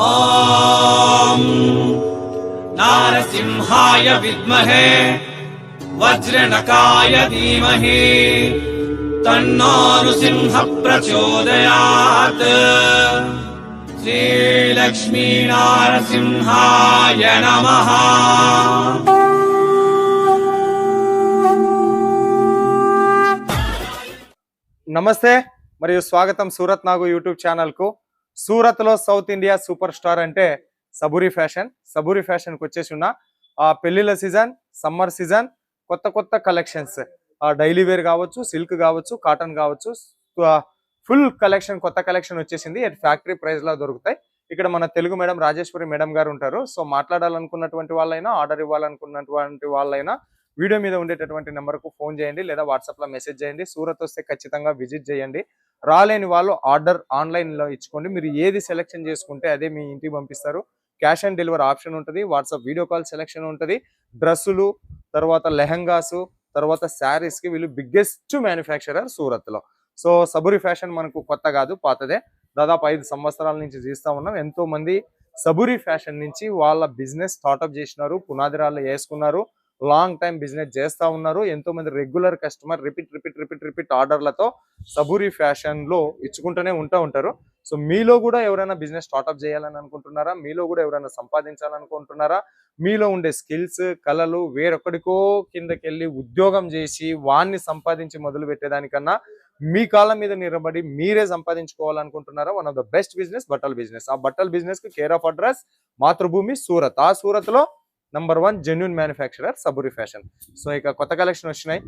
ఓం నారసింహాయ విద్మహే వజ్రనకాయ ధీమహి తన్నో నృసింహ ప్రచోదయాత్. శ్రీలక్ష్మీ నారసింహాయ నమః. నమస్తే మరియు స్వాగతం సూరత్ నాగు యూట్యూబ్ ఛానల్ కు. సూరత్ లో సౌత్ ఇండియా సూపర్ స్టార్ అంటే సబూరి ఫ్యాషన్. సబూరి ఫ్యాషన్ కి వచ్చేసి ఉన్న పెళ్లిళ్ళ సీజన్, సమ్మర్ సీజన్, కొత్త కొత్త కలెక్షన్స్, డైలీ వేర్ కావచ్చు, సిల్క్ కావచ్చు, కాటన్ కావచ్చు, ఫుల్ కలెక్షన్, కొత్త కలెక్షన్ వచ్చేసింది. ఫ్యాక్టరీ ప్రైస్ లో దొరుకుతాయి. ఇక్కడ మన తెలుగు మేడం రాజేశ్వరి మేడం గారు ఉంటారు. సో మాట్లాడాలనుకున్నటువంటి వాళ్ళైనా, ఆర్డర్ ఇవ్వాలనుకున్నటువంటి వాళ్ళైనా వీడియో మీద ఉండేటటువంటి నెంబర్కు ఫోన్ చేయండి లేదా వాట్సాప్లో మెసేజ్ చేయండి. సూరత్ వస్తే ఖచ్చితంగా విజిట్ చేయండి. రాలేని వాళ్ళు ఆర్డర్ ఆన్లైన్లో ఇచ్చుకోండి. మీరు ఏది సెలెక్షన్ చేసుకుంటే అదే మీ ఇంటికి పంపిస్తారు. క్యాష్ ఆన్ డెలివరీ ఆప్షన్ ఉంటుంది. వాట్సాప్ వీడియో కాల్ సెలెక్షన్ ఉంటుంది. డ్రెస్సులు, తర్వాత లెహంగాసు, తర్వాత శారీస్కి వీళ్ళు బిగ్గెస్ట్ మ్యానుఫ్యాక్చరర్ సూరత్లో. సో సబూరి ఫ్యాషన్ మనకు కొత్త కాదు, పాతదే. దాదాపు 5 సంవత్సరాల నుంచి చేస్తూ ఉన్నాం. ఎంతో మంది సబూరి ఫ్యాషన్ నుంచి వాళ్ళ బిజినెస్ స్టార్ట్అప్ చేసినారు, పునాదిరాళ్ళు వేసుకున్నారు, లాంగ్ టైం బిజినెస్ చేస్తూ ఉన్నారు. ఎంతో మంది రెగ్యులర్ కస్టమర్ రిపీట్ ఆర్డర్లతో సబూరి ఫ్యాషన్ లో ఇచ్చుకుంటూనే ఉంటారు. సో మీలో కూడా ఎవరైనా బిజినెస్ స్టార్ట్అప్ చేయాలని అనుకుంటున్నారా? మీలో కూడా ఎవరైనా సంపాదించాలనుకుంటున్నారా? మీలో ఉండే స్కిల్స్, కళలు వేరొక్కడికో కిందకెళ్ళి ఉద్యోగం చేసి వాన్ని సంపాదించి మొదలు పెట్టేదానికన్నా మీ కాళ్ళ మీద నిలబడి మీరే సంపాదించుకోవాలనుకుంటున్నారా? One of the best business బట్టల బిజినెస్. ఆ బట్టల బిజినెస్ కి కేర్ ఆఫ్ అడ్రస్ మాతృభూమి సూరత్. ఆ సూరత్ లో number 1 genuine manufacturer Saburi fashion. So ఇక కొత్త కలెక్షన్ వచ్చినాయి.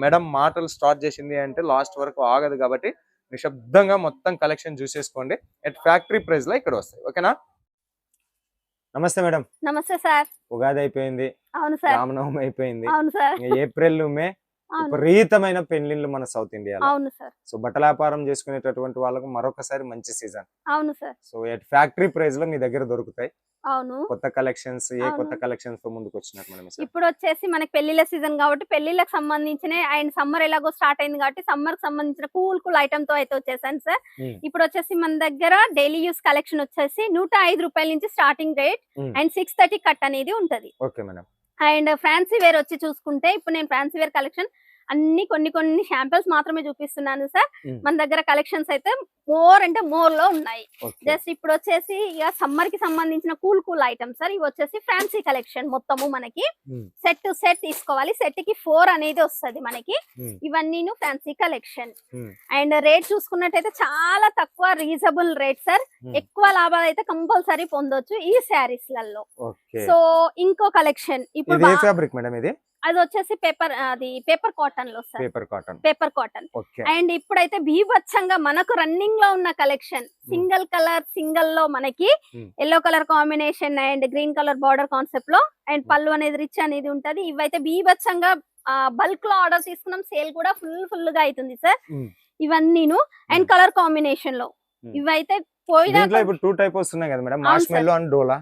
మేడం మాటలు స్టార్ట్ చేసింది అంటే లాస్ట్ వరకు ఆగదు, కాబట్టి నిశ్శబ్దంగా మొత్తం కలెక్షన్ చూసేసుకోండి. ఫ్యాక్టరీ ప్రైస్ లో ఇక్కడ వస్తాయి. ఓకేనా? నమస్తే మేడం. నమస్తే సార్. ఉగాది అయిపోయింది, అవును సార్. రామనవమి అయిపోయింది. అవును సార్. ఏప్రిల్ మే విపరీతమైన పెళ్లిళ్ళు మన సౌత్ ఇండియాలో. అవును సార్. సో బట్టల వ్యాపారం చేసుకునేటటువంటి వాళ్ళకు మరొకసారి మంచి సీజన్. అవును సార్. సో ఫ్యాక్టరీ ప్రైస్ లో మీ దగ్గర దొరుకుతాయి. అవును. కొత్త కలెక్షన్స్, కొత్త కలెక్షన్స్ తో ముందుకు వచ్చినట్టు మనం ఇప్పుడు వచ్చేసి మనకి పెళ్లిళ్ళ సీజన్ కాబట్టి పెళ్లిళ్ళకి సంబంధించిన అండ్ సమ్మర్ ఎలాగో స్టార్ట్ అయింది కాబట్టి సమ్మర్ కి సంబంధించిన కూల్ ఐటమ్ తో అయితే వచ్చేసాను సార్. ఇప్పుడు వచ్చేసి మన దగ్గర డైలీ యూస్ కలెక్షన్ వచ్చేసి 105 రూపాయల నుంచి స్టార్టింగ్ రేట్ అండ్ 630 కట్ అనేది ఉంటది. Okay madam. And fancy wear వచ్చి చూసుకుంటే ఇప్పుడు నేను ఫ్యాన్సీ వేర్ కలెక్షన్ అన్ని కొన్ని శాంపిల్స్ మాత్రమే చూపిస్తున్నాను సార్. మన దగ్గర కలెక్షన్స్ అయితే మోర్ అంటే మోర్ లో ఉన్నాయి. జస్ట్ ఇప్పుడు వచ్చేసి ఇక సమ్మర్ కి సంబంధించిన కూల్ ఐటమ్స్ సార్. ఇవి వచ్చేసి ఫ్యాన్సీ కలెక్షన్ మొత్తము మనకి సెట్ తీసుకోవాలి. సెట్ కి 4 అనేది వస్తుంది మనకి. ఇవన్నీ ఫ్యాన్సీ కలెక్షన్. అండ్ రేట్ చూసుకున్నట్టయితే చాలా తక్కువ, రీజనబుల్ రేట్ సార్. ఎక్కువ లాభాలు అయితే కంపల్సరీ పొందొచ్చు ఈ శారీస్ లలో. సో ఇంకో కలెక్షన్ ఇప్పుడు అది వచ్చేసి పేపర్ కాటన్ లో సార్. Paper cotton. అండ్ ఇప్పుడైతే బీభత్సంగా మనకు రన్నింగ్ లో ఉన్న కలెక్షన్ సింగిల్ లో మనకి yellow colour combination and green colour border concept లో అండ్ పళ్ళు అనేది రిచ్ అనేది ఉంటది. ఇవైతే బీభత్సంగా బల్క్ లో ఆర్డర్ తీసుకున్నాం. సేల్ కూడా ఫుల్ గా అవుతుంది సార్. ఇవన్నీను అండ్ కలర్ కాంబినేషన్ లో ఇవైతే ఇప్పుడు 2 టైప్ వస్తున్నాయి కదా మేడం, మార్ష్మెల్లో అండ్ డోలా.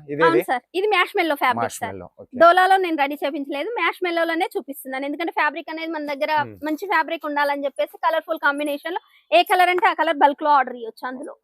ఇది మ్యాష్మెల్లో ఫ్యాబ్రిక్ సార్. డోలాలో నేను రెడీ చేయించలేదు, మ్యాష్మెల్లోనే చూపిస్తున్నాను. ఎందుకంటే ఫ్యాబ్రిక్ అనేది మన దగ్గర మంచి ఫ్యాబ్రిక్ ఉండాలని చెప్పేసి కలర్ఫుల్ కాంబినేషన్ లో ఏ కలర్ అంటే ఆ కలర్ బల్క్ లో ఆర్డర్ ఇవ్వచ్చు అందులో.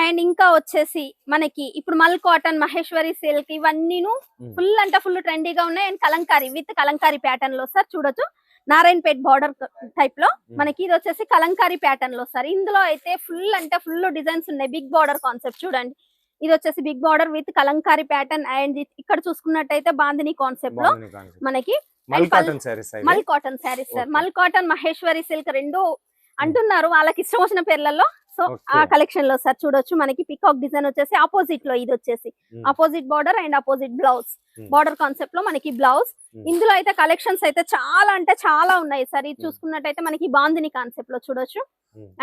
అండ్ ఇంకా వచ్చేసి మనకి ఇప్పుడు మల్ కాటన్, మహేశ్వరి సిల్క్ ఇవన్నీను ఫుల్ అంటే ఫుల్ ట్రెండీగా ఉన్నాయి. And Kalamkari with Kalamkari pattern లో సార్. చూడొచ్చు నారాయణపేట్ బార్డర్ టైప్ లో మనకి. ఇది వచ్చేసి కలంకారీ ప్యాటర్న్ లో సార్. ఇందులో అయితే ఫుల్ అంటే ఫుల్ డిజైన్స్ ఉన్నాయి. బిగ్ బార్డర్ కాన్సెప్ట్ చూడండి. ఇది వచ్చేసి big border with Kalamkari pattern. And ఇక్కడ చూసుకున్నట్టయితే బాందిని కాన్సెప్ట్ లో మనకి mul cotton saris sir. Mul cotton, Maheshwari silk రెండు అంటున్నారు వాళ్ళకి ఇష్టం వచ్చిన పేర్లలో. సో ఆ కలెక్షన్ లో సార్ చూడొచ్చు మనకి పికాక్ డిజైన్ వచ్చేసి ఆపోజిట్ లో, ఇది వచ్చేసి opposite border and opposite blouse, border concept లో మనకి బ్లౌజ్. ఇందులో అయితే కలెక్షన్స్ అయితే చాలా అంటే చాలా ఉన్నాయి సార్. ఇది చూసుకున్నట్టయితే మనకి బాందిని కాన్సెప్ట్ లో చూడొచ్చు.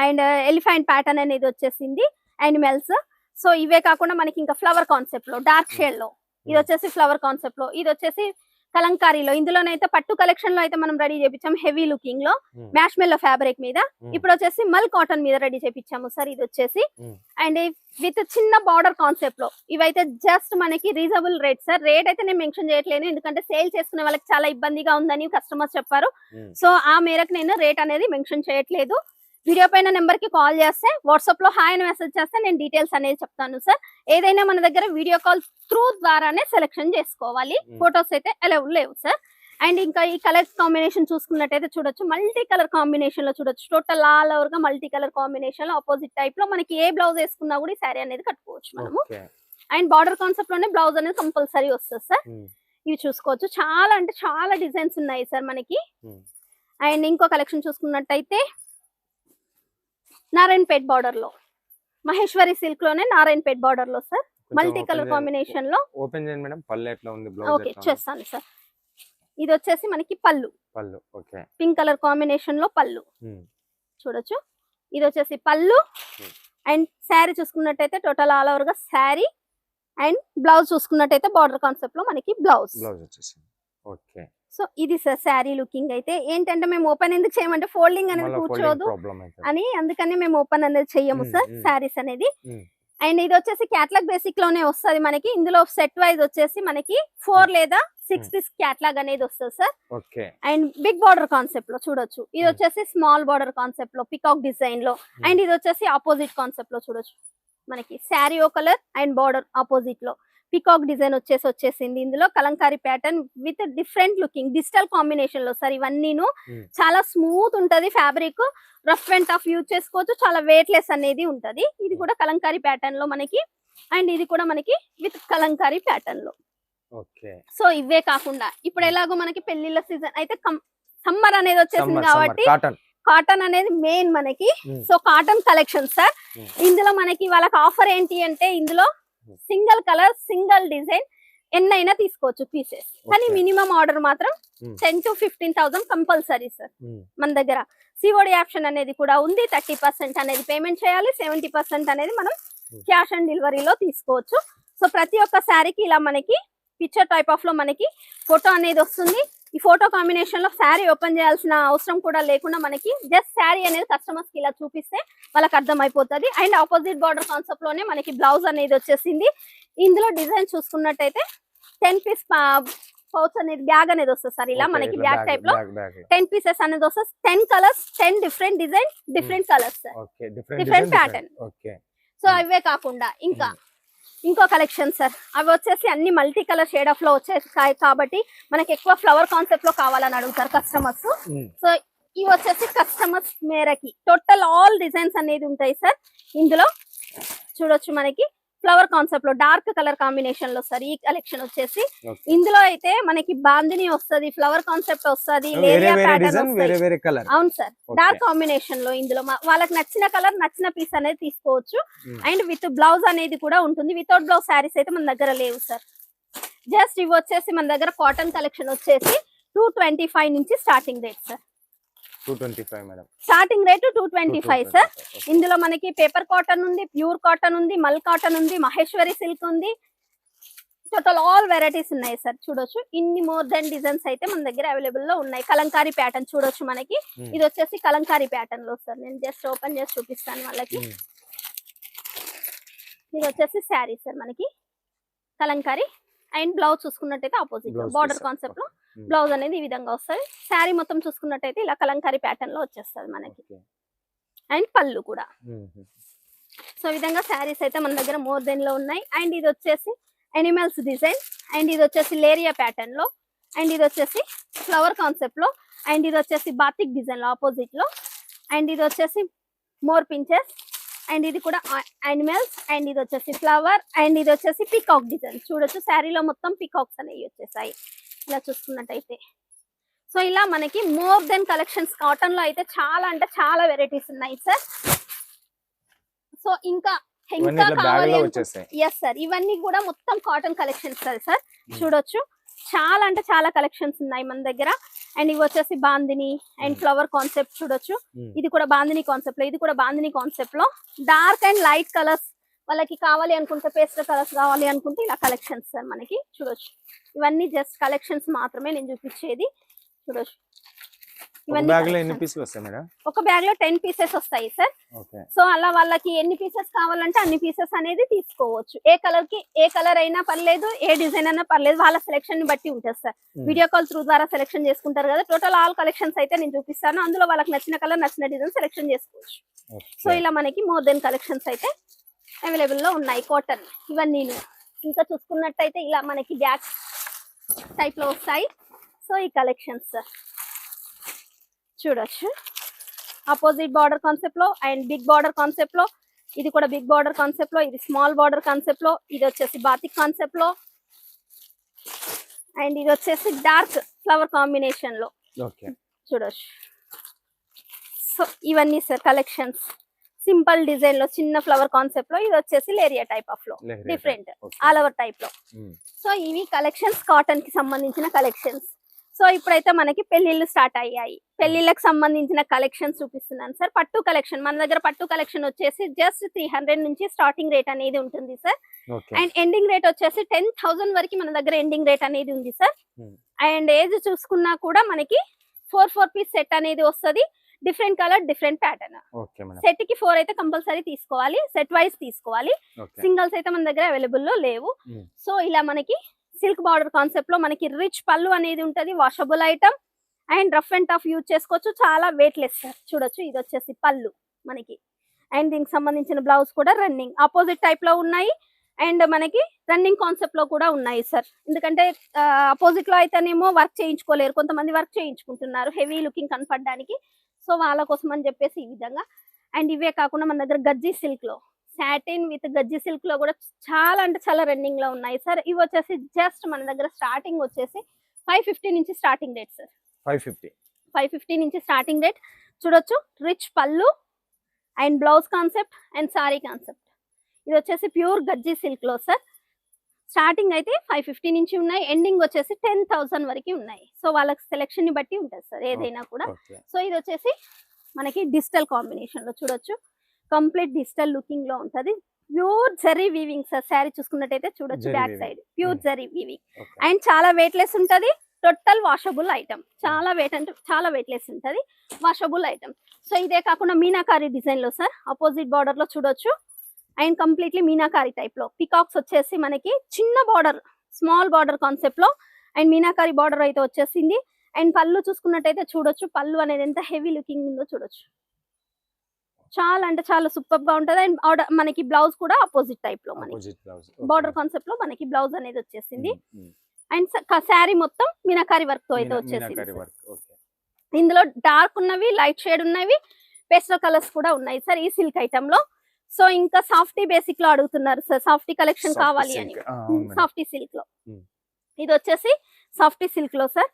అండ్ ఎలిఫెంట్ ప్యాటర్న్ అనేది వచ్చేసింది యానిమల్స్. సో ఇవే కాకుండా మనకి ఇంకా ఫ్లవర్ కాన్సెప్ట్ లో డార్క్ షేడ్ లో, ఇది వచ్చేసి ఫ్లవర్ కాన్సెప్ట్ లో, ఇది వచ్చేసి కలంకారీలో. ఇందులోనైతే పట్టు కలెక్షన్ లో అయితే మనం రెడీ చేపించాము హెవీ లుకింగ్ లో మ్యాష్మెల్లో ఫ్యాబ్రిక్ మీద. ఇప్పుడు వచ్చేసి మల్ కాటన్ మీద రెడీ చేపించాము సార్. ఇది వచ్చేసి అండ్ విత్ చిన్న బార్డర్ కాన్సెప్ట్ లో. ఇవైతే జస్ట్ మనకి రీజనబుల్ రేట్ సార్. రేట్ అయితే నేను మెన్షన్ చేయట్లేదు ఎందుకంటే సేల్ చేసుకునే వాళ్ళకి చాలా ఇబ్బందిగా ఉందని కస్టమర్స్ చెప్పారు. సో ఆ మేరకు నేను రేట్ అనేది మెన్షన్ చేయట్లేదు. వీడియో పైన నెంబర్ కి కాల్ చేస్తే వాట్సాప్ లో హాయ్ అని మెసేజ్ చేస్తే నేను డీటెయిల్స్ అనేది చెప్తాను సార్. ఏదైనా మన దగ్గర వీడియో కాల్ త్రూ ద్వారానే సెలెక్షన్ చేసుకోవాలి, ఫొటోస్ అయితే అలౌడ్ లేవు సార్. అండ్ ఇంకా ఈ కలర్ కాంబినేషన్ చూసుకున్నట్టయితే చూడొచ్చు, మల్టీ కలర్ కాంబినేషన్ లో చూడొచ్చు, టోటల్ ఆల్ ఓవర్ గా మల్టీ కలర్ కాంబినేషన్ లో ఆపోజిట్ టైప్ లో మనకి ఏ బ్లౌజ్ వేసుకున్నా కూడా ఈ శారీ అనేది కట్టుకోవచ్చు మనము. అండ్ బార్డర్ కాన్సెప్ట్ లోనే బ్లౌజ్ అనేది కంపల్సరీ వస్తుంది సార్. ఇవి చూసుకోవచ్చు, చాలా అంటే చాలా డిజైన్స్ ఉన్నాయి సార్ మనకి. అండ్ ఇంకో కలెక్షన్ చూసుకున్నట్టయితే నారాయణపేట్ బార్డర్ లో, మహేశ్వరి సిల్క్ లోనే నారాయణపేట్ బార్డర్ లో సార్, మల్టీ కలర్ కాంబినేషన్ లో. ఓపెన్ చేయండి మేడం, పళ్ళు ఎట్లా ఉంది, బ్లౌజ్ ఓకే చేస్తాను సార్. ఇది వచ్చేసి మనకి పళ్ళు, ఓకే, పింక్ కలర్ కాంబినేషన్ లో పళ్ళు చూడొచ్చు. ఇది వచ్చేసి పళ్ళు. అండ్ శారీ చూసుకున్నట్టయితే టోటల్ ఆల్ ఓవర్ గా శారీ. అండ్ బ్లౌజ్ చూసుకున్నట్టయితే బార్డర్ కాన్సెప్ట్ లో మనకి బ్లౌజ్ వచ్చేసి. ఓకే, సో ఇది సార్ శారీ లుకింగ్ అయితే. ఏంటంటే మేము ఓపెన్ ఎందుకు చేయమంటే ఫోల్డింగ్ అనేది కూర్చోదు అని, అందుకని మేము ఓపెన్ అనేది చెయ్యము సార్ శారీస్ అనేది. అండ్ ఇది వచ్చేసి క్యాట్లాగ్ బేసిక్ లోనే వస్తుంది మనకి. ఇందులో సెట్ వైజ్ వచ్చేసి మనకి 4 లేదా 6 పీస్ క్యాట్లాగ్ అనేది వస్తుంది sir. And big border concept లో చూడొచ్చు. ఇది వచ్చేసి స్మాల్ బార్డర్ కాన్సెప్ట్ లో పికాక్ డిజైన్ లో. అండ్ ఇది వచ్చేసి ఆపోజిట్ కాన్సెప్ట్ లో చూడొచ్చు మనకి, శారీ ఓ కలర్ అండ్ బార్డర్ ఆపోజిట్ లో పికాక్ డిజైన్ వచ్చేసింది. ఇందులో Kalamkari pattern with different looking digital combination లో సార్. ఇవన్నీను చాలా స్మూత్ ఉంటది fabric, rough and tough use చేసుకోవచ్చు, చాలా వెయిట్ లెస్ అనేది ఉంటది. ఇది కూడా కలంకారీ ప్యాటర్న్ లో మనకి. అండ్ ఇది కూడా మనకి విత్ కలంకారీ ప్యాటర్న్ లో. సో ఇవే కాకుండా ఇప్పుడు ఎలాగో మనకి పెళ్లిళ్ళ సీజన్ అయితే సమ్మర్ అనేది వచ్చేసింది కాబట్టి కాటన్ అనేది మెయిన్ మనకి. So cotton collection sir. ఇందులో మనకి వాళ్ళకి ఆఫర్ ఏంటి అంటే, ఇందులో సింగిల్ కలర్ సింగిల్ డిజైన్ ఎన్నైనా తీసుకోవచ్చు పీసెస్, కానీ మినిమం ఆర్డర్ మాత్రం 10 to 15,000 కంపల్సరీ సార్. మన దగ్గర సిఓడి ఆప్షన్ అనేది కూడా ఉంది. 30% అనేది పేమెంట్ చేయాలి, 70% అనేది మనం క్యాష్ ఆన్ డెలివరీలో తీసుకోవచ్చు. సో ప్రతి ఒక్క శారీకి ఇలా మనకి పిక్చర్ టైప్ ఆఫ్ లో మనకి ఫోటో అనేది వస్తుంది. ఈ ఫోటో కాంబినేషన్ లో శారీ ఓపెన్ చేయాల్సిన అవసరం కూడా లేకుండా మనకి జస్ట్ శారీ అనేది కస్టమర్స్ కి ఇలా చూపిస్తే వాళ్ళకి అర్థం అయిపోతుంది. అండ్ ఆపోజిట్ బార్డర్ కాన్సెప్ట్ లోనే మనకి బ్లౌజ్ అనేది వచ్చేసింది. ఇందులో డిజైన్ చూసుకున్నట్టయితే 10 పీస్ పౌచ్ అనేది బ్యాగ్ అనేది వస్తుంది సార్. ఇలా మనకి బ్యాగ్ టైప్ లో 10 పీసెస్ అనేది వస్తుంది. 10 colours, 10 different design, different colours, different pattern. So అవే కాకుండా ఇంకా ఇంకో కలెక్షన్ సార్. అవి వచ్చేసి అన్ని మల్టీ కలర్ షేడ్ ఆఫ్ లో వచ్చేసాయి కాబట్టి మనకి ఎక్కువ ఫ్లవర్ కాన్సెప్ట్ లో కావాలని అడుగుతారు కస్టమర్స్. సో ఇవి వచ్చేసి కస్టమర్స్ మేరకి టోటల్ ఆల్ డిజైన్స్ అనేది ఉంటాయి సార్. ఇందులో చూడొచ్చు మనకి ఫ్లవర్ కాన్సెప్ట్ లో డార్క్ కలర్ కాంబినేషన్ లో సార్ ఈ కలెక్షన్ వచ్చేసి. ఇందులో అయితే మనకి బాందిని వస్తుంది, ఫ్లవర్ కాన్సెప్ట్ వస్తుంది, లేరియా ప్యాటర్న్ వస్తుంది. అవును సార్, డార్క్ కాంబినేషన్ లో ఇందులో వాళ్ళకి నచ్చిన కలర్ నచ్చిన పీస్ అనేది తీసుకోవచ్చు. అండ్ విత్ బ్లౌజ్ అనేది కూడా ఉంటుంది. వితౌట్ బ్లౌజ్ శారీస్ అయితే మన దగ్గర లేవు సార్. జస్ట్ ఇవి వచ్చేసి మన దగ్గర కాటన్ కలెక్షన్ వచ్చేసి 225 నుంచి starting rate sir. 225 madam, starting rate 225 sir. ఇందులో మనకి పేపర్ కాటన్ ఉంది, ప్యూర్ కాటన్ ఉంది, మల్ కాటన్ ఉంది, మహేశ్వరి సిల్క్ ఉంది, టోటల్ ఆల్ వెరైటీస్ ఉన్నాయి సార్. చూడొచ్చు ఇన్ని మోర్ దెన్ డిజైన్స్ అయితే మన దగ్గర అవైలబుల్ లో ఉన్నాయి. కలంకారీ ప్యాటర్న్ చూడొచ్చు మనకి. ఇది వచ్చేసి కలంకారీ ప్యాటర్న్ లో సార్. నేను జస్ట్ ఓపెన్ చేసి చూపిస్తాను వాళ్ళకి. ఇది వచ్చేసి శారీ సార్ మనకి కలంకారీ. అండ్ బ్లౌజ్ చూసుకున్నట్టయితే ఆపోజిట్ బార్డర్ కాన్సెప్ట్ లో బ్లౌజ్ అనేది ఈ విధంగా వస్తుంది. శారీ మొత్తం చూసుకున్నట్టయితే ఇలా కలంకారీ ప్యాటర్న్ లో వచ్చేస్తుంది మనకి. అండ్ పళ్ళు కూడా. సో ఈ విధంగా శారీస్ అయితే మన దగ్గర మోర్ దెన్ లో ఉన్నాయి. అండ్ ఇది వచ్చేసి ఎనిమల్స్ డిజైన్. అండ్ ఇది వచ్చేసి లేరియా ప్యాటర్న్ లో. అండ్ ఇది వచ్చేసి ఫ్లవర్ కాన్సెప్ట్ లో. అండ్ ఇది వచ్చేసి బాతిక్ డిజైన్ లో ఆపోజిట్ లో. అండ్ ఇది వచ్చేసి మోర్ పించెస్. అండ్ ఇది కూడా యానిమల్స్. అండ్ ఇది వచ్చేసి ఫ్లవర్. అండ్ ఇది వచ్చేసి పీకాక్ డిజైన్. చూడొచ్చు శారీలో మొత్తం పీకాక్స్ అనేవి వచ్చేసాయి ఇలా చూసుకున్నట్టయితే. సో ఇలా మనకి మోర్ దెన్ కలెక్షన్స్ కాటన్ లో అయితే చాలా అంటే చాలా వెరైటీస్ ఉన్నాయి సార్. సో ఇంకా కావాలి ఎస్ సార్, ఇవన్నీ కూడా మొత్తం కాటన్ కలెక్షన్స్ సార్. చూడొచ్చు చాలా అంటే చాలా కలెక్షన్స్ ఉన్నాయి మన దగ్గర. అండ్ ఇవి వచ్చేసి బాందిని అండ్ ఫ్లవర్ కాన్సెప్ట్ చూడొచ్చు. ఇది కూడా బాందిని కాన్సెప్ట్ లో, ఇది కూడా బాందిని కాన్సెప్ట్ లో డార్క్ అండ్ లైట్ కలర్స్ వాళ్ళకి కావాలి అనుకుంటే, పేస్టల్ కలర్స్ కావాలి అనుకుంటే ఇలా కలెక్షన్స్ సార్ మనకి. చూడొచ్చు ఇవన్నీ జస్ట్ కలెక్షన్స్ మాత్రమే నేను చూపించేది. చూడొచ్చు బ్యాగ్ లో ఎన్ని పీసులు వస్తాయి మేడం? ఒక బ్యాగ్ లో 10 పీసెస్ వస్తాయి సార్. ఓకే. సో అలా వాళ్ళకి ఎన్ని పీసెస్ కావాలంటే అన్ని పీసెస్ అనేది తీసుకోవచ్చు. ఏ కలర్ అయినా పర్లేదు, ఏ డిజైన్ అయినా పర్లేదు, వాళ్ళ సెలెక్షన్ ని బట్టి ఉంటుంది సార్. వీడియో కాల్ త్రూ ద్వారా సెలెక్షన్ చేసుకుంటారు కదా. టోటల్ ఆల్ కలెక్షన్స్ అయితే నేను చూపిస్తాను. అందులో వాళ్ళకి నచ్చిన కలర్, నచ్చిన డిజైన్ సెలెక్షన్ చేసుకోవచ్చు. సో ఇలా మనకి మోర్ దెన్ కలెక్షన్స్ అయితే అవైలబుల్ లో ఉన్నాయి. కాటన్ ఇవన్నీ ఇంకా చూసుకున్నట్టయితే ఇలా మనకి బ్యాగ్ టైప్ లో వస్తాయి. సో ఈ కలెక్షన్స్ సార్ చూడొచ్చు. అపోజిట్ బార్డర్ కాన్సెప్ట్ లో అండ్ బిగ్ బార్డర్ కాన్సెప్ట్ లో, ఇది కూడా బిగ్ బార్డర్ కాన్సెప్ట్ లో, ఇది స్మాల్ బార్డర్ కాన్సెప్ట్ లో, ఇది వచ్చేసి బాతిక్ కాన్సెప్ట్ లో, అండ్ ఇది వచ్చేసి డార్క్ ఫ్లవర్ కాంబినేషన్ లో చూడొచ్చు. సో ఇవన్నీ సార్ కలెక్షన్స్. సింపుల్ డిజైన్ లో చిన్న ఫ్లవర్ కాన్సెప్ట్ లో, ఇది వచ్చేసి లేరియా టైప్ ఆఫ్ లో డిఫరెంట్ ఆల్ ఓవర్ టైప్ లో. సో ఇవి కలెక్షన్స్ కాటన్ కి సంబంధించిన కలెక్షన్స్. సో ఇప్పుడైతే మనకి పెళ్లిళ్ళు స్టార్ట్ అయ్యాయి. పెళ్లిళ్ళకి సంబంధించిన కలెక్షన్స్ చూపిస్తున్నాను సార్. పట్టు కలెక్షన్ మన దగ్గర పట్టు కలెక్షన్ వచ్చేసి జస్ట్ 300 నుంచి స్టార్టింగ్ రేట్ అనేది ఉంటుంది సార్. అండ్ ఎండింగ్ రేట్ వచ్చేసి 10,000 వరకు మన దగ్గర ఎండింగ్ రేట్ అనేది ఉంది సార్. అండ్ ఏజ్ చూసుకున్నా కూడా మనకి 4 పీస్ సెట్ అనేది వస్తుంది. Different colour, different pattern. Set కి 4 అయితే కంపల్సరీ తీసుకోవాలి, సెట్ వైజ్ తీసుకోవాలి. సింగిల్స్ అయితే మన దగ్గర అవైలబుల్ లో లేవు. సో ఇలా మనకి సిల్క్ బార్డర్ కాన్సెప్ట్ లో మనకి రిచ్ పళ్ళు అనేది ఉంటది, washable item and rough and tough use చేసుకోవచ్చు, చాలా వెయిట్ లెస్ సార్. చూడొచ్చు ఇది వచ్చేసి పళ్ళు మనకి. అండ్ దీనికి సంబంధించిన బ్లౌజ్ కూడా రన్నింగ్ ఆపోజిట్ టైప్ లో ఉన్నాయి అండ్ మనకి రన్నింగ్ కాన్సెప్ట్ లో కూడా ఉన్నాయి సార్. ఎందుకంటే అపోజిట్ లో అయితేనేమో వర్క్ చేయించుకోలేరు, కొంతమంది వర్క్ చేయించుకుంటున్నారు హెవీ లుకింగ్ కనపడడానికి. సో వాళ్ళ కోసం అని చెప్పేసి ఈ విధంగా. అండ్ ఇవే కాకుండా మన దగ్గర గజ్జి సిల్క్ లో, సాటిన్ విత్ గజ్జి సిల్క్ లో కూడా చాలా అంటే చాలా రన్నింగ్ లో ఉన్నాయి సార్. ఇవి వచ్చేసి జస్ట్ మన దగ్గర స్టార్టింగ్ వచ్చేసి 550 నుంచి స్టార్టింగ్ రేట్ సార్. 550 నుంచి స్టార్టింగ్ రేట్. చూడొచ్చు రిచ్ పళ్ళు and blouse concept and sorry concept. ఇది వచ్చేసి ప్యూర్ గజ్జి సిల్క్ లో సార్. స్టార్టింగ్ అయితే 550 నుంచి ఉన్నాయి, ఎండింగ్ వచ్చేసి 10,000 వరకు ఉన్నాయి. సో వాళ్ళకి సెలెక్షన్ ని బట్టి ఉంటుంది సార్ ఏదైనా కూడా. సో ఇది వచ్చేసి మనకి డిజిటల్ కాంబినేషన్ లో చూడొచ్చు, కంప్లీట్ డిజిటల్ లుకింగ్ లో ఉంటది. Pure zari weaving sir. Sari చూసుకున్నట్టయితే చూడొచ్చు back side pure zari weaving and చాలా వెయిట్ లెస్ ఉంటది. టోటల్ వాషబుల్ ఐటమ్, చాలా వెయిట్ అంటే చాలా వెయిట్ లెస్ ఉంటది, వాషబుల్ ఐటమ్. సో ఇదే కాకుండా మీనాకారి డిజైన్ లో సార్ అపోజిట్ బార్డర్ లో చూడొచ్చు అండ్ కంప్లీట్లీ మీనాకారి టైప్ లో పికాక్స్ వచ్చేసి మనకి చిన్న బార్డర్, స్మాల్ బార్డర్ కాన్సెప్ట్ లో అండ్ మీనాకారి బార్డర్ అయితే వచ్చేసింది. అండ్ పళ్ళు చూసుకున్నట్టయితే చూడొచ్చు, పళ్ళు అనేది ఎంత హెవీ లుకింగ్ ఉందో చూడొచ్చు, చాలా అంటే చాలా సూపర్ గా ఉంటది. అండ్ మనకి బ్లౌజ్ కూడా ఆపోజిట్ టైప్ లో మనకి బార్డర్ కాన్సెప్ట్ లో మనకి బ్లౌజ్ అనేది వచ్చేసింది. అండ్ శారీ మొత్తం మీనాకారి వర్క్ తో అయితే వచ్చేసింది. ఇందులో డార్క్ ఉన్నవి, లైట్ షేడ్ ఉన్నవి, పేస్టల్ కలర్స్ కూడా ఉన్నాయి సార్ ఈ సిల్క్ ఐటమ్ లో. సో ఇంకా సాఫ్టీ బేసిక్ లో అడుగుతున్నారు సార్, సాఫ్టీ కలెక్షన్ కావాలి అని. సాఫ్టీ సిల్క్ లో ఇది వచ్చేసి సాఫ్టీ సిల్క్ లో సార్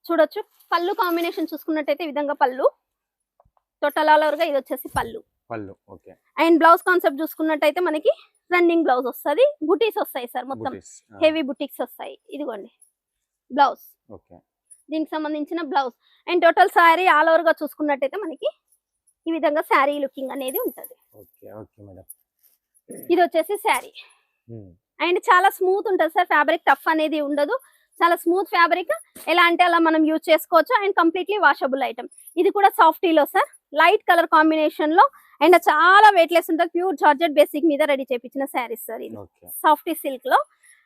చూడొచ్చు. పళ్ళు కాంబినేషన్ చూసుకున్నట్టయితే ఈ విధంగా పళ్ళు, టోటల్ ఆల్ ఓవర్ గా ఇది వచ్చేసి పళ్ళు. అండ్ బ్లౌజ్ కాన్సెప్ట్ చూసుకున్నట్టయితే మనకి రన్నింగ్ బ్లౌజ్ వస్తుంది, బుటీస్ వస్తాయి సార్, మొత్తం హెవీ బుటీక్స్ వస్తాయి. ఇదిగోండి బ్లౌజ్, దీనికి సంబంధించిన blouse. And total sari all over గా చూసుకున్నట్టయితే మనకి ఈ విధంగా శారీ లుకింగ్ అనేది ఉంటది. ఇది వచ్చేసి శారీ అండ్ చాలా స్మూత్ ఉంటది సార్, ఫ్యాబ్రిక్ టఫ్ అనేది ఉండదు, చాలా స్మూత్ ఫ్యాబ్రిక్. ఎలా అంటే అలా మనం యూజ్ చేసుకోవచ్చు అండ్ కంప్లీట్లీ వాషబుల్ ఐటమ్. ఇది కూడా సాఫ్టీలో సార్, లైట్ కలర్ కాంబినేషన్ లో అండ్ చాలా వెయిట్ లెస్ ఉంటుంది. ప్యూర్ జార్జెట్ బేసిక్ మీద రెడీ చేయించిన శారీస్ సార్ ఇది సాఫ్టీ సిల్క్ లో.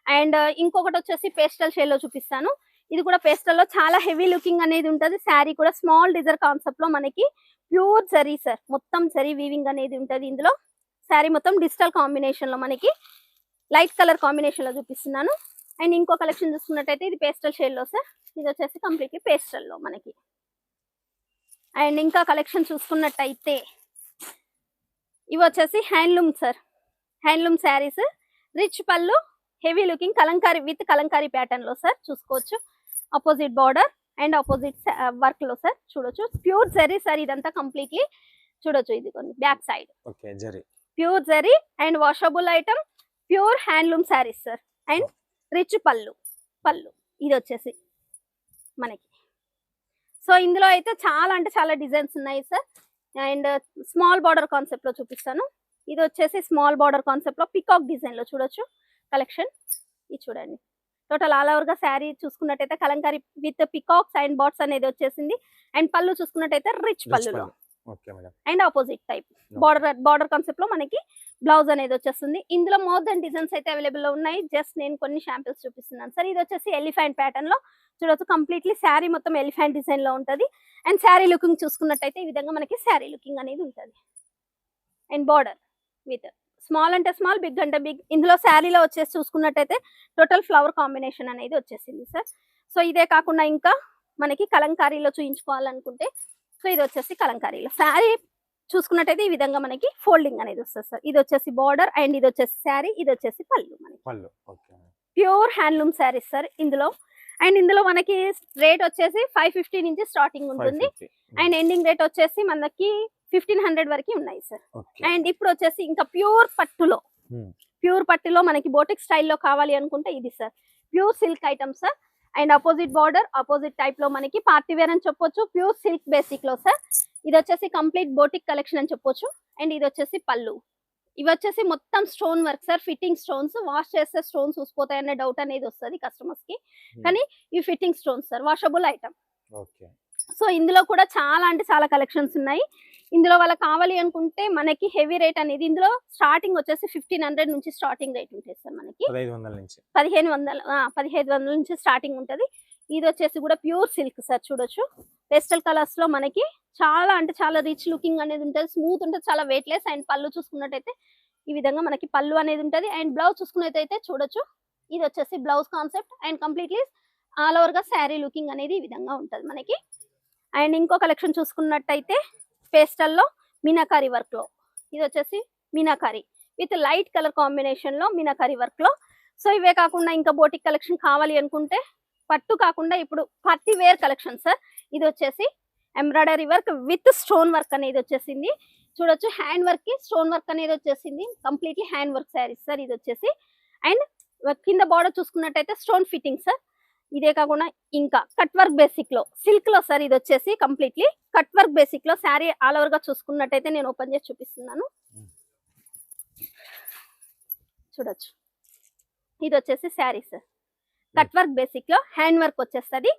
అండ్ ఇంకొకటి వచ్చేసి పేస్టల్ షేడ్ లో చూపిస్తాను. ఇది కూడా పేస్టల్ లో చాలా హెవీ లుకింగ్ అనేది ఉంటది. శారీ కూడా స్మాల్ డిజర్ కాన్సెప్ట్ లో మనకి ప్యూర్ జరీ సార్, మొత్తం జరీ వీవింగ్ అనేది ఉంటది ఇందులో. శారీ మొత్తం డిజిటల్ కాంబినేషన్ లో మనకి లైట్ కలర్ కాంబినేషన్ లో చూపిస్తున్నాను. అండ్ ఇంకో కలెక్షన్ చూసుకున్నట్టయితే ఇది పేస్టల్ షేడ్ లో సార్, ఇది వచ్చేసి కంప్లీట్లీ పేస్టల్ లో మనకి. అండ్ ఇంకా కలెక్షన్ చూసుకున్నట్టయితే ఇవి వచ్చేసి handloom sir, handloom saris, rich పళ్ళు, heavy looking, Kalamkari with Kalamkari pattern లో సార్ చూసుకోవచ్చు. Opposite border and opposite work లో సార్ చూడొచ్చు. ప్యూర్ జరీ సార్ ఇదంతా కంప్లీట్లీ చూడొచ్చు. ఇది కొన్ని back side pure zari and washable item, pure handloom saris sir. And rich పళ్ళు, ఇది వచ్చేసి మనకి. సో ఇందులో అయితే చాలా అంటే చాలా డిజైన్స్ ఉన్నాయి sir. And small border concept లో చూపిస్తాను. ఇది వచ్చేసి స్మాల్ బార్డర్ కాన్సెప్ట్ లో పికాక్ డిజైన్ లో చూడొచ్చు కలెక్షన్. ఇది చూడండి టోటల్ ఆల్ ఓవర్ గా శారీ చూసుకున్నట్టయితే Kalamkari with peacocks and boats అనేది వచ్చేసింది. అండ్ పళ్ళు చూసుకున్నట్టయితే రిచ్ పళ్ళులో okay madam. And opposite type No. Border concept లో మనకి బ్లౌజ్ అనేది వచ్చేస్తుంది. ఇందులో మోర్ దెన్ డిజైన్స్ అయితే అవైలబుల్ లో ఉన్నాయి. జస్ట్ నేను కొన్ని శాంపిల్స్ చూపిస్తున్నాను సార్. ఇది వచ్చేసి ఎలిఫెంట్ ప్యాటర్న్ లో చూడొచ్చు. కంప్లీట్లీ శారీ మొత్తం ఎలిఫెంట్ డిజైన్ లో ఉంటది. అండ్ శారీ లుకింగ్ చూసుకున్నట్టయితే ఈ విధంగా మనకి శారీ లుకింగ్ అనేది ఉంటది. అండ్ బార్డర్ విత్ స్మాల్ అంటే స్మాల్, బిగ్ అంటే బిగ్. ఇందులో శారీలో వచ్చేసి చూసుకున్నట్టయితే టోటల్ ఫ్లవర్ కాంబినేషన్ అనేది వచ్చేసింది సార్. సో ఇదే కాకుండా ఇంకా మనకి కలంకారీలో చూయించుకోవాలనుకుంటే సో ఇది వచ్చేసి కలంకారీలో శారీ చూసుకున్నట్టయితే ఈ విధంగా మనకి ఫోల్డింగ్ అనేది వస్తుంది సార్. ఇది వచ్చేసి బార్డర్ అండ్ ఇది వచ్చేసి శారీ, ఇది వచ్చేసి పళ్ళు. మనకి పళ్ళు okay. Pure handloom saris sir ఇందులో. అండ్ ఇందులో మనకి రేట్ వచ్చేసి 550 నుంచి స్టార్టింగ్ ఉంటుంది. అండ్ ఎండింగ్ రేట్ వచ్చేసి మనకి 1500 వరకు ఉన్నాయి సార్. అండ్ ఇప్పుడు వచ్చేసి ఇంకా ప్యూర్ పట్టులో మనకి బోటిక్ స్టైల్లో కావాలి అనుకుంటే ఇది sir pure silk item sir. And opposite border, opposite type లో మనకి పార్టీ వేర్ అని చెప్పొచ్చు. ప్యూర్ సిల్క్ బేసిక్ లో సార్. ఇది వచ్చేసి కంప్లీట్ బోటిక్ కలెక్షన్ అని చెప్పొచ్చు. అండ్ ఇది వచ్చేసి పళ్ళు. ఇవి వచ్చేసి మొత్తం stone work sir. Fitting stones, wash చేస్తే స్టోన్స్ ఊసిపోతాయనే డౌట్ అనేది వస్తుంది కస్టమర్స్ కి. కానీ ఇవి fitting stones sir, washable item. So ఇందులో కూడా చాలా అంటే చాలా కలెక్షన్స్ ఉన్నాయి. ఇందులో వాళ్ళకి కావాలి అనుకుంటే మనకి హెవీ రేట్ అనేది ఇందులో స్టార్టింగ్ వచ్చేసి 1500 నుంచి స్టార్టింగ్ రేట్ ఉంటుంది సార్. మనకి 1500 నుంచి స్టార్టింగ్ ఉంటది. ఇది వచ్చేసి కూడా ప్యూర్ సిల్క్ సార్. చూడొచ్చు పేస్టల్ కలర్స్ లో మనకి చాలా అంటే చాలా రిచ్ లుకింగ్ అనేది ఉంటుంది. స్మూత్ ఉంటుంది, చాలా వెయిట్ లెస్. అండ్ పళ్ళు చూసుకున్నట్టయితే ఈ విధంగా మనకి పళ్ళు అనేది ఉంటది. అండ్ బ్లౌజ్ చూసుకున్నట్టయితే చూడొచ్చు ఇది వచ్చేసి blouse concept. And completely all over గా శారీ లుకింగ్ అనేది ఈ విధంగా ఉంటది మనకి. అండ్ ఇంకో కలెక్షన్ చూసుకున్నట్టయితే పేస్టల్ లో మీనాకారి వర్క్ లో, ఇది వచ్చేసి meenakari with light colour combination లో మీనాకారి వర్క్ లో. సో ఇవే కాకుండా ఇంకా బోటిక్ కలెక్షన్ కావాలి అనుకుంటే పట్టు కాకుండా ఇప్పుడు పార్టీ వేర్ కలెక్షన్ సార్. ఇది వచ్చేసి embroidery work with stone work అనేది వచ్చేసింది. చూడొచ్చు హ్యాండ్ వర్క్ కి స్టోన్ వర్క్ అనేది వచ్చేసింది. Completely hand work saris sir ఇది వచ్చేసి. అండ్ కింద బార్డర్ చూసుకున్నట్టయితే స్టోన్ ఫిట్టింగ్ సార్. ఇదే కాకుండా ఇంకా కట్ వర్క్ బేసిక్ లో సిల్క్ లో సార్. ఇది వచ్చేసి కంప్లీట్లీ కట్ వర్క్ బేసిక్ లో శారీ ఆల్ ఓవర్ గా చూసుకున్నట్టయితే నేను ఓపెన్ చేసి చూపిస్తున్నాను. చూడొచ్చు ఇది వచ్చేసి sari sir. Cut work basic లో హ్యాండ్ వర్క్ వచ్చేస్తుంది.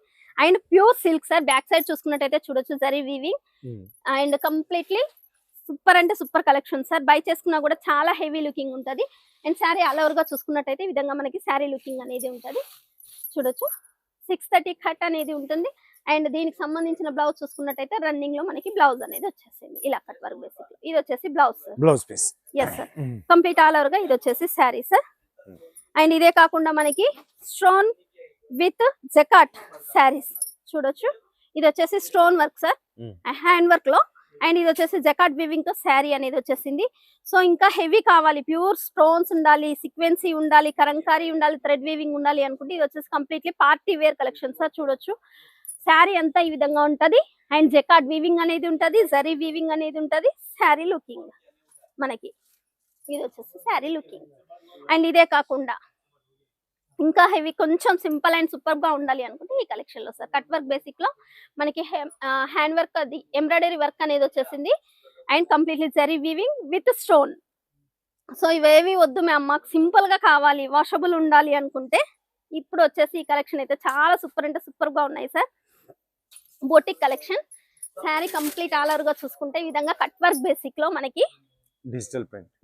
And pure silk sir. Back side చూసుకున్నట్టయితే చూడొచ్చు zari weaving. And completely super అంటే సూపర్ కలెక్షన్ సార్. బై చేసుకున్నా కూడా చాలా హెవీ లుకింగ్ ఉంటుంది. అండ్ శారీ ఆల్ ఓవర్ గా చూసుకున్నట్టయితే ఈ విధంగా మనకి శారీ లుకింగ్ అనేది ఉంటుంది. చూడొచ్చు 630 కట్ అనేది ఉంటుంది. అండ్ దీనికి సంబంధించిన బ్లౌజ్ చూసుకున్నట్టయితే రన్నింగ్ లో మనకి బ్లౌజ్ అనేది వచ్చేసింది ఇలా కట్ వర్క్ బేసిక్. ఇది వచ్చేసి blouse piece. Yes sir. Complete all over గా ఇది వచ్చేసి శారీ సార్. అండ్ ఇదే కాకుండా మనకి స్టోన్ విత్ జకాట్ శారీస్ చూడొచ్చు. ఇది వచ్చేసి stone work sir hand work లో. అండ్ ఇది వచ్చేసి జకాట్ వీవింగ్ తో శారీ అనేది వచ్చేసింది. సో ఇంకా హెవీ కావాలి, ప్యూర్ స్టోన్స్ ఉండాలి, సీక్వెన్సీ ఉండాలి, కలంకారీ ఉండాలి, థ్రెడ్ వీవింగ్ ఉండాలి అనుకుంటే ఇది వచ్చేసి completely party wear collection sir. చూడొచ్చు శారీ అంతా ఈ విధంగా ఉంటది. అండ్ జకాట్ వీవింగ్ అనేది ఉంటది, జరీ వీవింగ్ అనేది ఉంటది. శారీ లుకింగ్ మనకి ఇది వచ్చేసి శారీ లుకింగ్. అండ్ ఇదే కాకుండా ఇంకా హెవీ కొంచెం సింపుల్ అండ్ సూపర్ గా ఉండాలి అనుకుంటే ఈ కలెక్షన్ లో సార్ కట్ వర్క్ బేసిక్ లో మనకి హ్యాండ్ వర్క్ అది ఎంబ్రాయిడరీ వర్క్ అనేది వచ్చేసింది. And completely zari weaving with stone. So ఇవేవి వద్దు మ్యామ్, మాకు సింపుల్ గా కావాలి, వాషబుల్ ఉండాలి అనుకుంటే ఇప్పుడు వచ్చేసి ఈ కలెక్షన్ అయితే చాలా సూపర్ అంటే సూపర్ గా ఉన్నాయి sir. Boutique collection sari complete all over గా చూసుకుంటే ఈ విధంగా కట్ వర్క్ బేసిక్ లో మనకి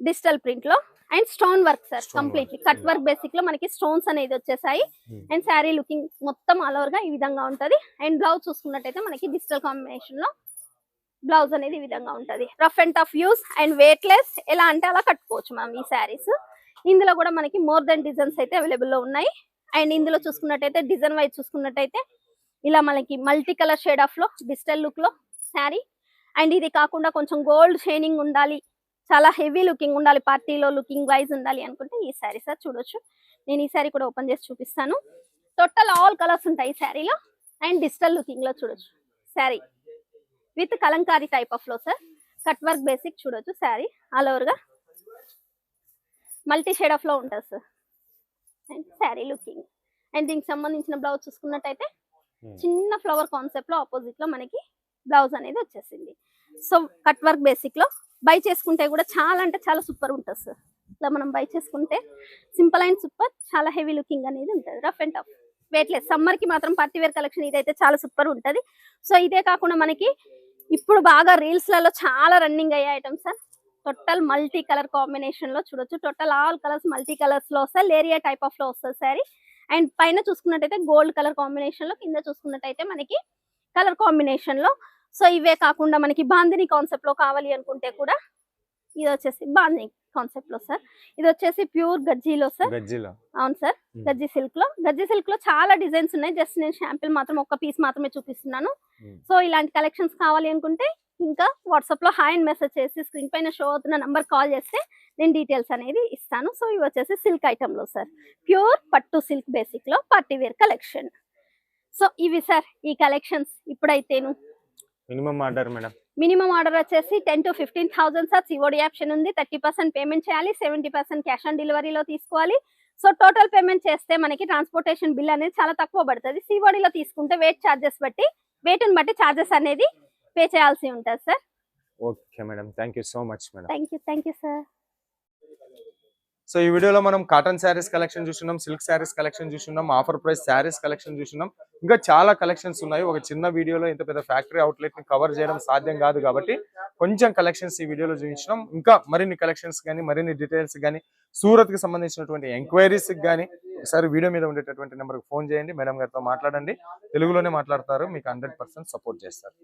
డిజిటల్ ప్రింట్ లో and stone work sir. Completely cut work basic లో మనకి స్టోన్స్ అనేది వచ్చేసాయి. అండ్ శారీ లుకింగ్ మొత్తం ఆల్ ఓవర్ గా ఈ విధంగా ఉంటది. అండ్ బ్లౌజ్ చూసుకున్నట్టయితే మనకి డిజిటల్ కాంబినేషన్ లో బ్లౌజ్ అనేది ఈ విధంగా ఉంటది. Rough and tough use and weight less, ఎలా అంటే అలా కట్టుకోవచ్చు మనం ఈ శారీస్. ఇందులో కూడా మనకి మోర్ దెన్ డిజైన్స్ అయితే అవైలబుల్ లో ఉన్నాయి. అండ్ ఇందులో చూసుకున్నట్టయితే డిజైన్ వైజ్ చూసుకున్నట్టయితే ఇలా మనకి మల్టీ కలర్ షేడ్ ఆఫ్ లో డిజిటల్ లుక్ లో శారీ. అండ్ ఇది కాకుండా కొంచెం గోల్డ్ షైనింగ్ ఉండాలి, చాలా హెవీ లుకింగ్ ఉండాలి, పార్టీలో లుకింగ్ వైజ్ ఉండాలి అనుకుంటే ఈ శారీ సార్. చూడొచ్చు నేను ఈ శారీ కూడా ఓపెన్ చేసి చూపిస్తాను. టోటల్ ఆల్ కలర్స్ ఉంటాయి ఈ శారీలో. అండ్ డిజిటల్ లుకింగ్ లో చూడొచ్చు sari with Kalamkari type of లో సార్. కట్ వర్క్ బేసిక్ చూడొచ్చు శారీ ఆల్ ఓవర్ గా మల్టీ షేడ్ ఆఫ్ లో ఉంటుంది sir. And sari looking. And దీనికి సంబంధించిన బ్లౌజ్ చూసుకున్నట్టయితే చిన్న ఫ్లవర్ కాన్సెప్ట్ లో ఆపోజిట్ లో మనకి బ్లౌజ్ అనేది వచ్చేసింది. సో కట్ వర్క్ బేసిక్ లో బై చేసుకుంటే కూడా చాలా అంటే చాలా సూపర్ ఉంటుంది సార్. ఇట్లా మనం బై చేసుకుంటే సింపుల్ అండ్ సూపర్, చాలా హెవీ లుకింగ్ అనేది ఉంటుంది. Rough and tough, weightless. Summer కి మాత్రం పార్టీ వేర్ కలెక్షన్ ఇదైతే చాలా సూపర్ ఉంటది. సో ఇదే కాకుండా మనకి ఇప్పుడు బాగా రీల్స్ లలో చాలా రన్నింగ్ అయ్యే items sir. Total multi colour combination లో చూడొచ్చు. Total all colours multi colours లో వస్తాయి. లేరియా టైప్ ఆఫ్ లో వస్తుంది సారీ. అండ్ పైన చూసుకున్నట్టయితే గోల్డ్ కలర్ కాంబినేషన్ లో, కింద చూసుకున్నట్టయితే మనకి కలర్ కాంబినేషన్ లో. సో ఇవే కాకుండా మనకి బాందిని కాన్సెప్ట్ లో కావాలి అనుకుంటే కూడా ఇది వచ్చేసి బాందిని కాన్సెప్ట్ లో సార్. ఇది వచ్చేసి ప్యూర్ గజ్జీలో సార్. గజ్జీలో అవును సార్, గజ్జి సిల్క్ లో. గజ్జి సిల్క్ లో చాలా డిజైన్స్ ఉన్నాయి. జస్ట్ నేను శాంపిల్ మాత్రం ఒక్క పీస్ మాత్రమే చూపిస్తున్నాను. సో ఇలాంటి కలెక్షన్స్ కావాలి అనుకుంటే ఇంకా వాట్సాప్ లో హాయ్ అని మెసేజ్ చేసి స్క్రీన్ పైన షో అవుతున్న నంబర్ కాల్ చేస్తే నేను డీటెయిల్స్ అనేది ఇస్తాను. సో ఇవి వచ్చేసి సిల్క్ ఐటమ్ లో సార్, ప్యూర్ పట్టు సిల్క్ బేసిక్ లో పార్టీ వేర్ కలెక్షన్. సో ఇవి సార్ ఈ కలెక్షన్స్. ఇప్పుడైతేను minimum order madam, minimum order వచ్చేసి 10 to 15,000 సార్. సిఓడి ఆప్షన్ ఉంది. 30% పేమెంట్ చేయాలి, 70% క్యాష్ ఆన్ డెలివరీలో తీసుకోవాలి. సో టోటల్ పేమెంట్ చేస్తే మనకి ట్రాన్స్పోర్టేషన్ బిల్ అనేది చాలా తక్కువ పడుతుంది. సిఓడిలో తీసుకుంటే వెయిట్ ఛార్జెస్ బట్టి, వెయిట్ని బట్టి ఛార్జెస్ అనేది పే చేయాల్సి ఉంటుంది sir. Okay madam, thank you so much madam. Thank you sir. So ఈ వీడియోలో మనం కాటన్ శారీస్ కలెక్షన్ చూస్తున్నాం, సిల్క్ శారీస్ కలెక్షన్ చూస్తున్నాం, ఆఫర్ ప్రైస్ శారీస్ కలెక్షన్ చూస్తున్నాం. ఇంకా చాలా కలెక్షన్స్ ఉన్నాయి. ఒక చిన్న వీడియోలో ఇంత పెద్ద ఫ్యాక్టరీ అవుట్లెట్ ని కవర్ చేయడం సాధ్యం కాదు కాబట్టి కొంచెం కలెక్షన్స్ ఈ వీడియోలో చూపించినాం. ఇంకా మరిన్ని కలెక్షన్స్ కానీ మరిన్ని డీటెయిల్స్ కానీ సూరత్ కి సంబంధించినటువంటి ఎంక్వైరీస్ కానీ ఒకసారి వీడియో మీద ఉండేటటువంటి నెంబర్కి ఫోన్ చేయండి. మేడం గారితో మాట్లాడండి. తెలుగులోనే మాట్లాడతారు, మీకు 100% సపోర్ట్ చేస్తారు.